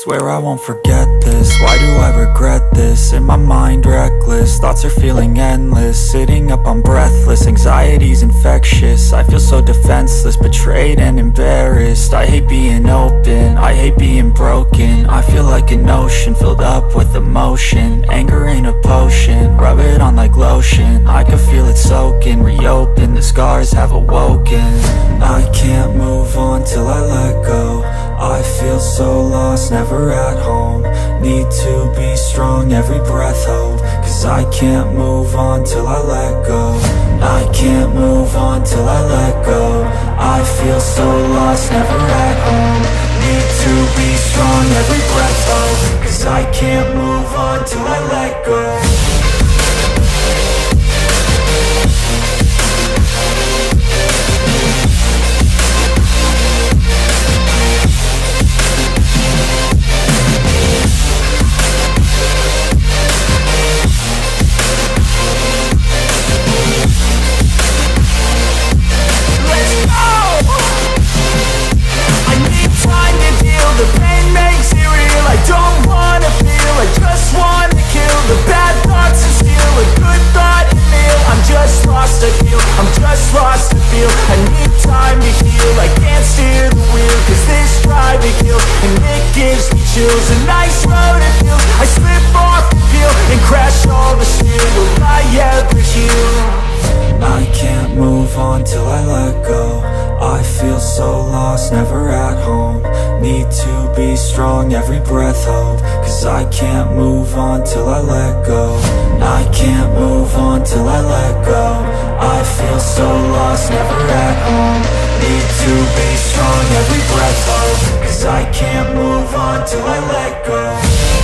Swear I won't forget this, why do I regret this? In my mind reckless, thoughts are feeling endless. Sitting up I'm breathless, anxiety's infectious. I feel so defenseless, betrayed and embarrassed. I hate being open, I hate being broken. I feel like an ocean filled up with emotion. Anger ain't a potion, rub it on like lotion. I can feel it soaking, reopen, the scars have awoken. I can't move on till I let go. I feel so lost, never at home. Need to be strong, every breath hold. Cause I can't move on till I let go. I can't move on till I let go. I feel so lost, never at home. Need to be strong, every breath hold. Cause I can't move on till I let go. I'm just lost to feel. I need time to heal. I can't steer the wheel, cause this drive it kills. And it gives me chills. A nice road it feels. I slip off the peel and crash all the steel. Will I ever heal? I can't move on till I let go. I feel so lost, never at home. Need to be strong, every breath hold. Cause I can't move on till I let go. I can't move on till I let go. I feel so lost, never at home. Need to be strong, every breath hold. Cause I can't move on till I let go.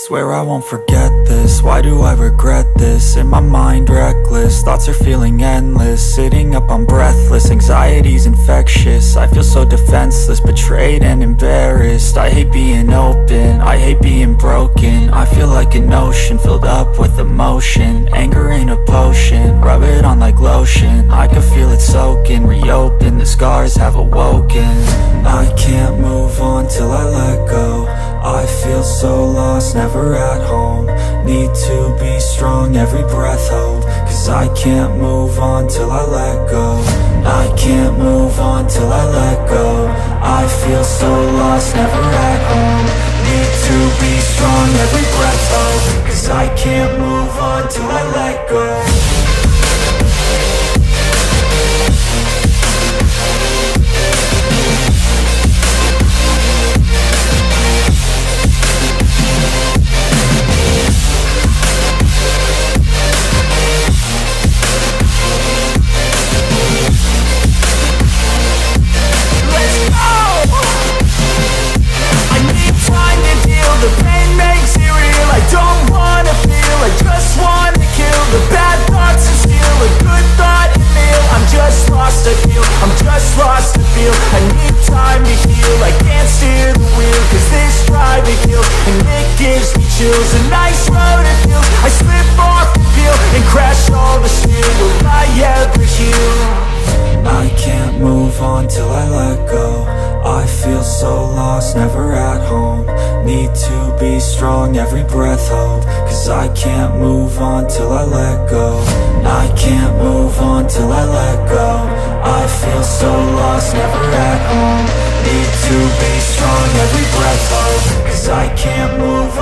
Swear I won't forget this, why do I regret this? In my mind reckless, thoughts are feeling endless. Sitting up I'm breathless, anxiety's infectious. I feel so defenseless, betrayed and embarrassed. I hate being open, I hate being broken. I feel like an ocean filled up with emotion. Anger ain't a potion, rub it on like lotion. I can feel it soaking, reopen, the scars have awoken. I can't move on till I let go. I feel so lost, never at home. Need to be strong, every breath hold. Cause I can't move on till I let go. I can't move on till I let go. I feel so lost, never at home. Need to be strong, every breath hold. Cause I can't move on till I let go. I'm just lost to feel. I need time to heal. I can't steer the wheel, cause this drive it kills. And it gives me chills. A nice road it feels. I slip off the peel and crash all the steel. Will I ever heal? I can't move on till I let go. I feel so lost, never at home. Need to be strong, every breath hold. Cause I can't move on till I let go. I can't move on till I let go. I feel so lost, never at home. Need to be strong, every breath hold. Cause I can't move